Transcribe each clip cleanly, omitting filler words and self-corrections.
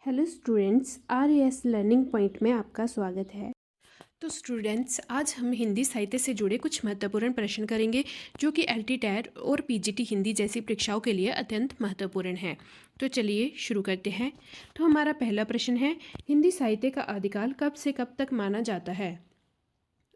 Hello students, RAS learning point में आपका स्वागत है। तो स्टूडेंट्स, आज हम हिंदी साहित्य से जुड़े कुछ महत्वपूर्ण प्रश्न करेंगे जो कि LT-TET और PGT हिंदी जैसी परीक्षाओं के लिए अत्यंत महत्वपूर्ण हैं। तो चलिए शुरू करते हैं। तो हमारा पहला प्रश्न है, हिंदी साहित्य का आदिकाल कब से कब तक माना जाता है?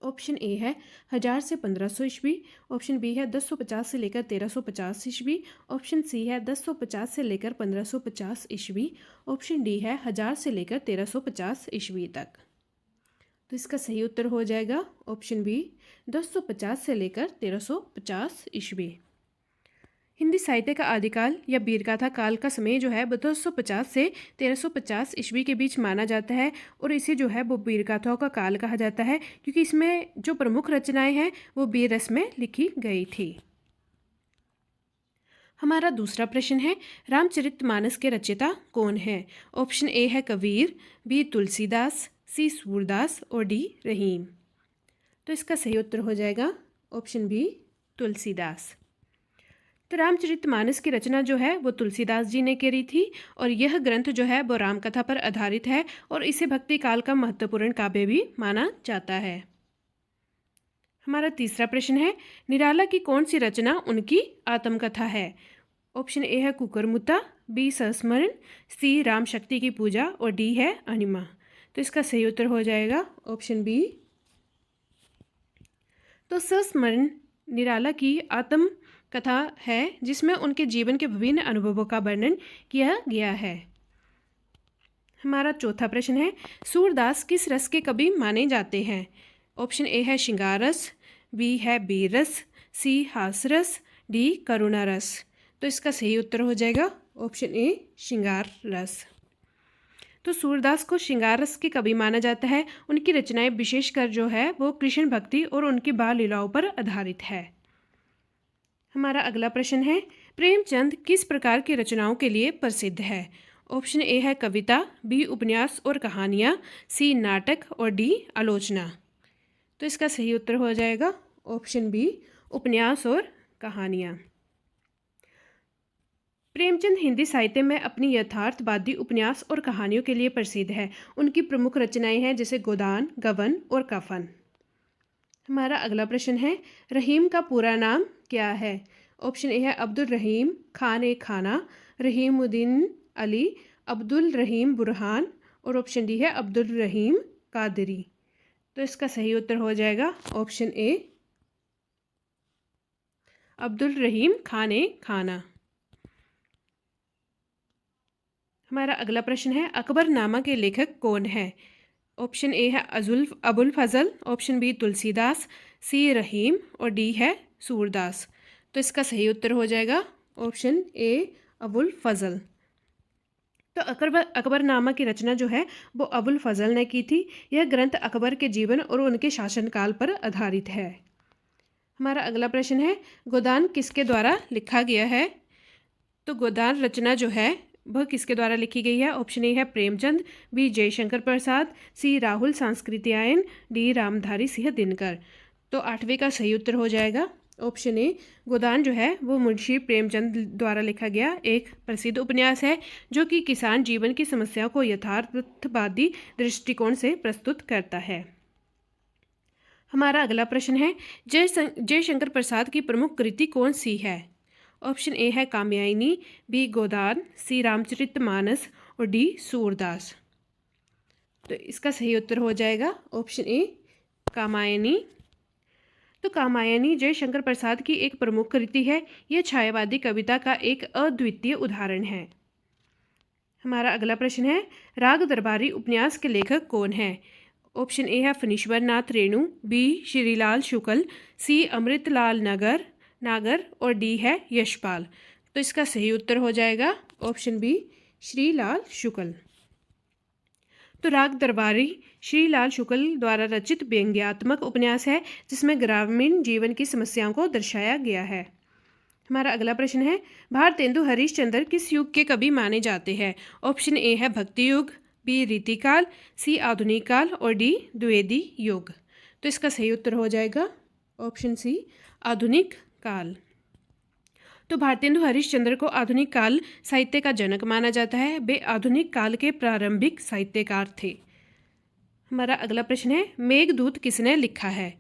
ऑप्शन ए है 1000 से 1500 ईस्वी, ऑप्शन बी है 1050 से लेकर 1350 ईस्वी, ऑप्शन सी है 1050 से लेकर 1550 ईस्वी, ऑप्शन डी है 1000 से लेकर 1350 ईस्वी तक। तो इसका सही उत्तर हो जाएगा ऑप्शन बी 1050 से लेकर 1350 ईस्वी। हिंदी साहित्य का आदिकाल या वीरगाथा काल का समय जो है 1250 से 1350 ईस्वी के बीच माना जाता है और इसे जो है वो वीरगाथाओं का काल कहा जाता है क्योंकि इसमें जो प्रमुख रचनाएं हैं वो वीर रस में लिखी गई थी। हमारा दूसरा प्रश्न है, रामचरितमानस के रचयिता कौन है? ऑप्शन ए है कबीर, बी तुलसीदास, सी सूरदास और डी रहीम। तो इसका सही उत्तर हो जाएगा ऑप्शन बी तुलसीदास। तो रामचरितमानस की रचना जो है वो तुलसीदास जी ने करी थी और यह ग्रंथ जो है वो रामकथा पर आधारित है और इसे भक्ति काल का महत्वपूर्ण काव्य भी माना जाता है। हमारा तीसरा प्रश्न है, निराला की कौन सी रचना उनकी आत्मकथा है? ऑप्शन ए है कुकरमुत्ता, बी संस्मरण, सी राम शक्ति की पूजा और डी है अनिमा। तो इसका सही उत्तर हो जाएगा ऑप्शन बी। तो संस्मरण निराला की आत्म कथा है जिसमें उनके जीवन के विभिन्न अनुभवों का वर्णन किया गया है। हमारा चौथा प्रश्न है, सूरदास किस रस के कवि माने जाते हैं? ऑप्शन ए है श्रृंगार रस, बी है वीर रस, सी हास रस, डी करुणा रस। तो इसका सही उत्तर हो जाएगा ऑप्शन ए श्रृंगार रस। तो सूरदास को श्रृंगार रस के कवि माना जाता है। उनकी रचनाएं विशेषकर जो है वो कृष्ण भक्ति और उनकी बाल लीलाओं पर आधारित है। हमारा अगला प्रश्न है, प्रेमचंद किस प्रकार की रचनाओं के लिए प्रसिद्ध है? ऑप्शन ए है कविता, बी उपन्यास और कहानियाँ, सी नाटक और डी आलोचना। तो इसका सही उत्तर हो जाएगा ऑप्शन बी उपन्यास और कहानियाँ। प्रेमचंद हिंदी साहित्य में अपनी यथार्थवादी उपन्यास और कहानियों के लिए प्रसिद्ध है। उनकी प्रमुख रचनाएं हैं जैसे गोदान, गबन और कफन। हमारा अगला प्रश्न है, रहीम का पूरा नाम क्या है? ऑप्शन ए है अब्दुल रहीम खान ए खाना, रहीमुद्दीन अली, अब्दुल रहीम बुरहान और ऑप्शन डी है अब्दुल रहीम कादरी। तो इसका सही उत्तर हो जाएगा ऑप्शन ए अब्दुल रहीम खान ए खाना। हमारा अगला प्रश्न है, अकबरनामा के लेखक कौन है? ऑप्शन ए है अबुल फजल, ऑप्शन बी तुलसीदास, सी रहीम और डी है सूरदास। तो इसका सही उत्तर हो जाएगा ऑप्शन ए अबुल फजल। तो अकबरनामा की रचना जो है वो अबुल फजल ने की थी। यह ग्रंथ अकबर के जीवन और उनके शासनकाल पर आधारित है। हमारा अगला प्रश्न है, गोदान किसके द्वारा लिखा गया है? तो गोदान रचना जो है वह किसके द्वारा लिखी गई है? ऑप्शन ए है प्रेमचंद, बी जयशंकर प्रसाद, सी राहुल सांस्कृत्यायन, डी रामधारी सिंह दिनकर। तो आठवें का सही उत्तर हो जाएगा ऑप्शन ए। गोदान जो है वो मुंशी प्रेमचंद द्वारा लिखा गया एक प्रसिद्ध उपन्यास है जो कि किसान जीवन की समस्याओं को यथार्थवादी दृष्टिकोण से प्रस्तुत करता है। हमारा अगला प्रश्न है, जयशंकर प्रसाद की प्रमुख कृति कौन सी है? ऑप्शन ए है कात्यायनी, बी गोदान, सी रामचरितमानस और डी सूरदास। तो इसका सही उत्तर हो जाएगा ऑप्शन ए कात्यायनी। तो कात्यायनी जयशंकर प्रसाद की एक प्रमुख कृति है। यह छायावादी कविता का एक अद्वितीय उदाहरण है। हमारा अगला प्रश्न है, राग दरबारी उपन्यास के लेखक कौन है? ऑप्शन ए है फणीश्वर नाथ रेणु, बी श्रीलाल शुक्ल, सी अमृतलाल नागर और डी है यशपाल। तो इसका सही उत्तर हो जाएगा ऑप्शन बी श्रीलाल शुक्ल। तो राग दरबारी श्रीलाल शुक्ल द्वारा रचित व्यंग्यात्मक उपन्यास है जिसमें ग्रामीण जीवन की समस्याओं को दर्शाया गया है। हमारा अगला प्रश्न है, भारतेंदु हरिश्चंद्र किस युग के कवि माने जाते हैं? ऑप्शन ए है भक्ति युग, बी रीतिकाल, सी आधुनिक काल और डी द्विवेदी युग। तो इसका सही उत्तर हो जाएगा ऑप्शन सी आधुनिक काल। तो भारतेंदु हरिश्चंद्र को आधुनिक काल साहित्य का जनक माना जाता है। वे आधुनिक काल के प्रारंभिक साहित्यकार थे। हमारा अगला प्रश्न है, मेघदूत किसने लिखा है?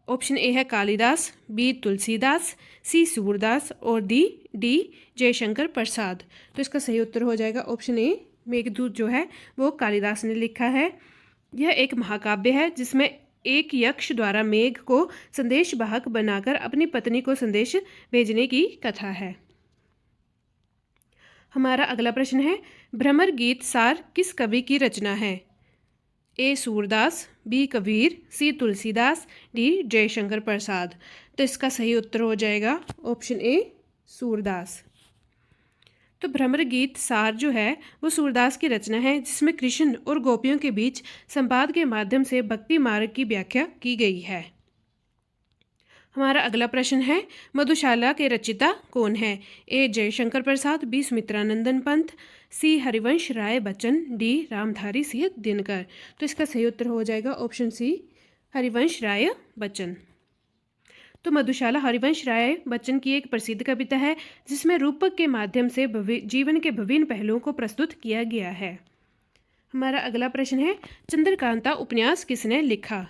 ऑप्शन ए है कालिदास, बी तुलसीदास, सी सूरदास और डी जयशंकर प्रसाद। तो इसका सही उत्तर हो जाएगा ऑप्शन ए, मेघदूत जो है वो कालिदास ने लिखा है। यह एक महाकाव्य है जिसमें एक यक्ष द्वारा मेघ को संदेश वाहक बनाकर अपनी पत्नी को संदेश भेजने की कथा है। हमारा अगला प्रश्न है, भ्रमर गीत सार किस कवि की रचना है? ए सूरदास, बी कबीर, सी तुलसीदास, डी जयशंकर प्रसाद। तो इसका सही उत्तर हो जाएगा ऑप्शन ए, सूरदास। तो भ्रमर गीत सार जो है वो सूरदास की रचना है जिसमें कृष्ण और गोपियों के बीच संवाद के माध्यम से भक्ति मार्ग की व्याख्या की गई है। हमारा अगला प्रश्न है, मधुशाला के रचयिता कौन है? ए जयशंकर प्रसाद, बी सुमित्रानंदन पंत, सी हरिवंश राय बच्चन, डी रामधारी सिंह दिनकर। तो इसका सही उत्तर हो जाएगा ऑप्शन सी, हरिवंश राय बच्चन। तो मधुशाला हरिवंश राय बच्चन की एक प्रसिद्ध कविता है जिसमें रूपक के माध्यम से जीवन के विभिन्न पहलुओं को प्रस्तुत किया गया है। हमारा अगला प्रश्न है, चंद्रकांता उपन्यास किसने लिखा?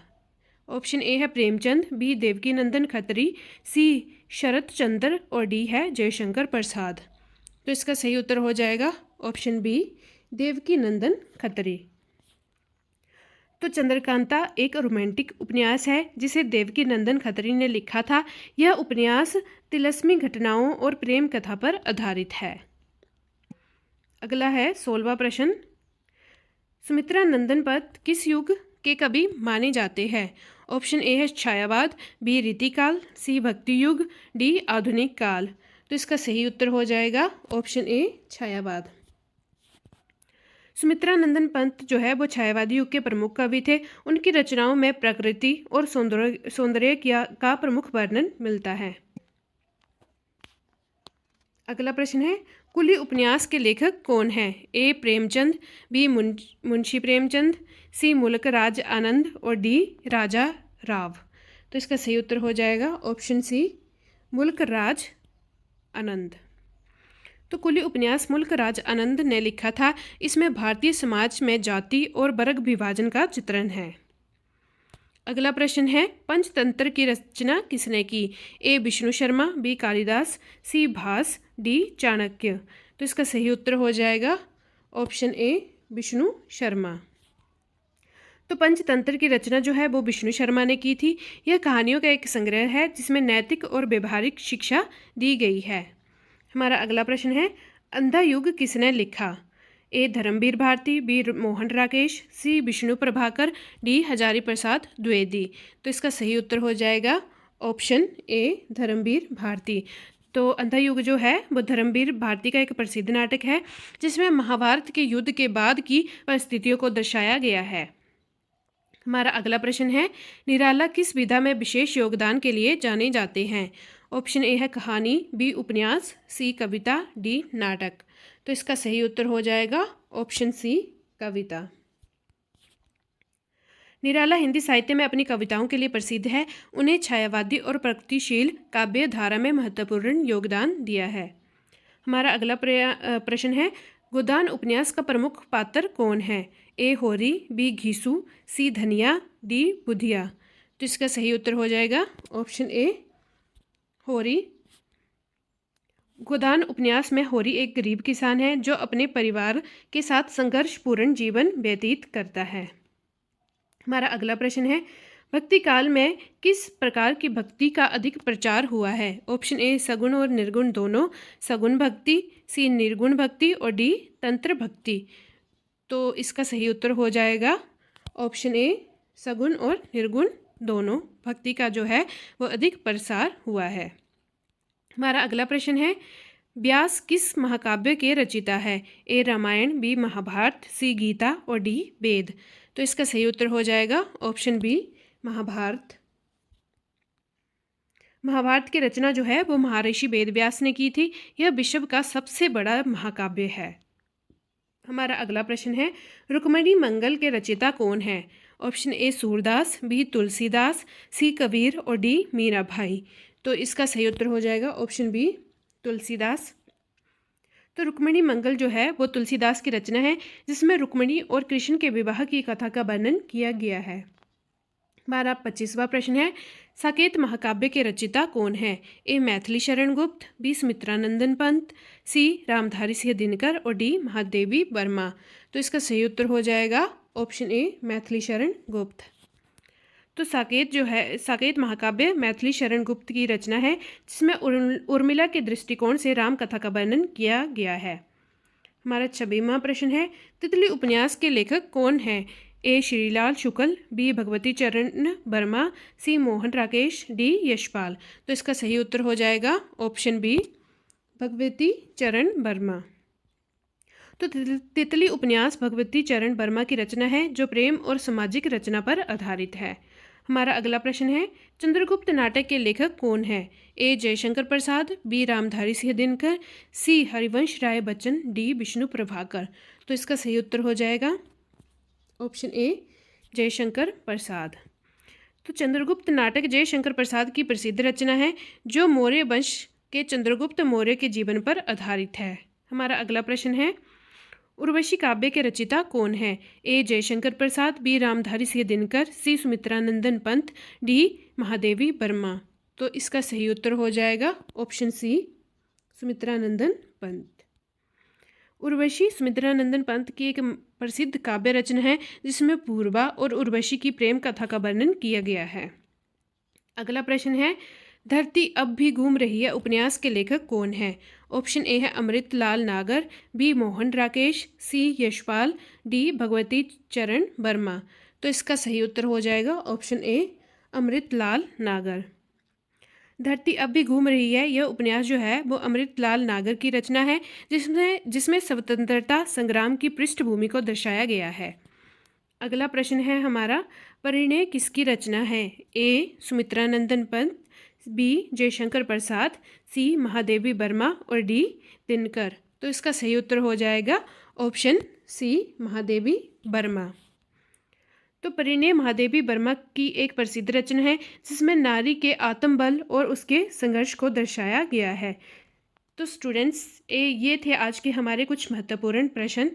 ऑप्शन ए है प्रेमचंद, बी देवकी नंदन खत्री, सी शरत चंद्र और डी है जयशंकर प्रसाद। तो इसका सही उत्तर हो जाएगा ऑप्शन बी, देवकी नंदन खत्री। तो चंद्रकांता एक रोमांटिक उपन्यास है जिसे देवकी नंदन खत्री ने लिखा था। यह उपन्यास तिलस्मी घटनाओं और प्रेम कथा पर आधारित है। अगला है 16वां प्रश्न, सुमित्रा नंदन पंत किस युग के कवि माने जाते हैं? ऑप्शन ए है छायावाद, बी रीतिकाल, सी भक्ति युग, डी आधुनिक काल। तो इसका सही उत्तर हो जाएगा ऑप्शन ए, छायावाद। सुमित्रा नंदन पंत जो है वो छायावादी युग के प्रमुख कवि थे। उनकी रचनाओं में प्रकृति और सौंदर्य का प्रमुख वर्णन मिलता है। अगला प्रश्न है, कुली उपन्यास के लेखक कौन है? ए प्रेमचंद, बी मुंशी प्रेमचंद, सी मुल्क राज आनंद और डी राजा राव। तो इसका सही उत्तर हो जाएगा ऑप्शन सी, मुल्क राज आनंद। तो कुली उपन्यास मुल्क राज आनंद ने लिखा था। इसमें भारतीय समाज में जाति और वर्ग विभाजन का चित्रण है। अगला प्रश्न है, पंचतंत्र की रचना किसने की? ए विष्णु शर्मा, बी कालिदास, सी भास, डी चाणक्य। तो इसका सही उत्तर हो जाएगा ऑप्शन ए, विष्णु शर्मा। तो पंचतंत्र की रचना जो है वो विष्णु शर्मा ने की थी। यह कहानियों का एक संग्रह है जिसमें नैतिक और व्यवहारिक शिक्षा दी गई है। हमारा अगला प्रश्न है, अंधा युग किसने लिखा? ए धर्मवीर भारती, बी मोहन राकेश, सी विष्णु प्रभाकर, डी हजारी प्रसाद द्विवेदी। तो इसका सही उत्तर हो जाएगा ऑप्शन ए, धर्मवीर भारती। तो अंधा युग जो है वो धर्मवीर भारती का एक प्रसिद्ध नाटक है जिसमें महाभारत के युद्ध के बाद की परिस्थितियों को दर्शाया गया है। हमारा अगला प्रश्न है, निराला किस विधा में विशेष योगदान के लिए जाने जाते हैं? ऑप्शन ए है कहानी, बी उपन्यास, सी कविता, डी नाटक। तो इसका सही उत्तर हो जाएगा ऑप्शन सी, कविता। निराला हिंदी साहित्य में अपनी कविताओं के लिए प्रसिद्ध है। उन्हें छायावादी और प्रगतिशील काव्य धारा में महत्वपूर्ण योगदान दिया है। हमारा अगला प्रश्न है, गोदान उपन्यास का प्रमुख पात्र कौन है? ए होरी, बी घीसू, सी धनिया, डी बुधिया। तो इसका सही उत्तर हो जाएगा ऑप्शन ए, होरी। गोदान उपन्यास में होरी एक गरीब किसान है जो अपने परिवार के साथ संघर्षपूर्ण जीवन व्यतीत करता है। हमारा अगला प्रश्न है, भक्ति काल में किस प्रकार की भक्ति का अधिक प्रचार हुआ है? ऑप्शन ए सगुण और निर्गुण दोनों, सगुण भक्ति, सी निर्गुण भक्ति और डी तंत्र भक्ति। तो इसका सही उत्तर हो जाएगा ऑप्शन ए, सगुण और निर्गुण दोनों भक्ति का जो है वो अधिक प्रसार हुआ है। हमारा अगला प्रश्न है, व्यास किस महाकाव्य के रचयिता है? ए रामायण, बी महाभारत, सी गीता और डी वेद। तो इसका सही उत्तर हो जाएगा ऑप्शन बी, महाभारत। महाभारत की रचना जो है वो महर्षि वेदव्यास ने की थी। यह विश्व का सबसे बड़ा महाकाव्य है। हमारा अगला प्रश्न है, रुक्मिणी मंगल के रचयिता कौन है? Option A Surdas, B Tulsidas, C Kabir और डी मीराभाई। तो इसका सही उत्तर हो जाएगा ऑप्शन बी, तुलसीदास। तो रुक्मिणी मंगल जो है वो तुलसीदास की रचना है, जिसमें रुक्मिणी और कृष्ण के विवाह की कथा का वर्णन किया गया है। हमारा 25वां प्रश्न है, साकेत महाकाव्य के रचिता कौन है? ए मैथिली शरण गुप्त, बी सुमित्रानंदन पंत, सी रामधारी सिंह दिनकर और डी महादेवी वर्मा। तो इसका सही उत्तर हो जाएगा ऑप्शन ए मैथिली शरण गुप्त। तो साकेत जो है, साकेत महाकाव्य मैथिली शरण गुप्त की रचना है, जिसमें उर्मिला के दृष्टिकोण से राम कथा का वर्णन किया गया है। हमारा 26वां प्रश्न है, तितली उपन्यास के लेखक कौन है? ए श्रीलाल शुक्ल, बी भगवती चरण वर्मा, सी मोहन राकेश, डी यशपाल। तो इसका सही उत्तर हो जाएगा ऑप्शन बी भगवती चरण वर्मा। तो तितली उपन्यास भगवती चरण वर्मा की रचना है, जो प्रेम और सामाजिक रचना पर आधारित है। हमारा अगला प्रश्न है, चंद्रगुप्त नाटक के लेखक कौन है? ए जयशंकर प्रसाद, बी रामधारी सिंह दिनकर, सी हरिवंश राय बच्चन, डी विष्णु प्रभाकर। तो इसका सही उत्तर हो जाएगा ऑप्शन ए जयशंकर प्रसाद। तो चंद्रगुप्त नाटक जयशंकर प्रसाद की प्रसिद्ध रचना है, जो मौर्य वंश के चंद्रगुप्त मौर्य के जीवन पर आधारित है। हमारा अगला प्रश्न है, उर्वशी काव्य के रचिता कौन है? ए जयशंकर प्रसाद, बी रामधारी सिंह दिनकर, सी सुमित्रानंदन पंत, डी महादेवी वर्मा। तो इसका सही उत्तर हो जाएगा ऑप्शन सी सुमित्रानंदन पंत। उर्वशी सुमित्रानंदन पंत की एक प्रसिद्ध काव्य रचना है, जिसमें पूर्वा और उर्वशी की प्रेम कथा का वर्णन किया गया है। अगला प्रश्न है, धरती अब भी घूम रही है उपन्यास के लेखक कौन है? ऑप्शन ए है अमृतलाल नागर, बी मोहन राकेश, सी यशपाल, डी भगवती चरण वर्मा। तो इसका सही उत्तर हो जाएगा ऑप्शन ए अमृतलाल नागर। धरती अब भी घूम रही है, यह उपन्यास जो है वो अमृतलाल नागर की रचना है, जिसमें स्वतंत्रता संग्राम की पृष्ठभूमि को दर्शाया गया है। अगला प्रश्न है हमारा, परिणय किसकी रचना है? ए सुमित्रानंदन पंत, बी जयशंकर प्रसाद, सी महादेवी वर्मा और डी दिनकर। तो इसका सही उत्तर हो जाएगा ऑप्शन सी महादेवी वर्मा। तो परिणय महादेवी वर्मा की एक प्रसिद्ध रचना है, जिसमें नारी के आत्मबल और उसके संघर्ष को दर्शाया गया है। तो स्टूडेंट्स, ये थे आज के हमारे कुछ महत्वपूर्ण प्रश्न।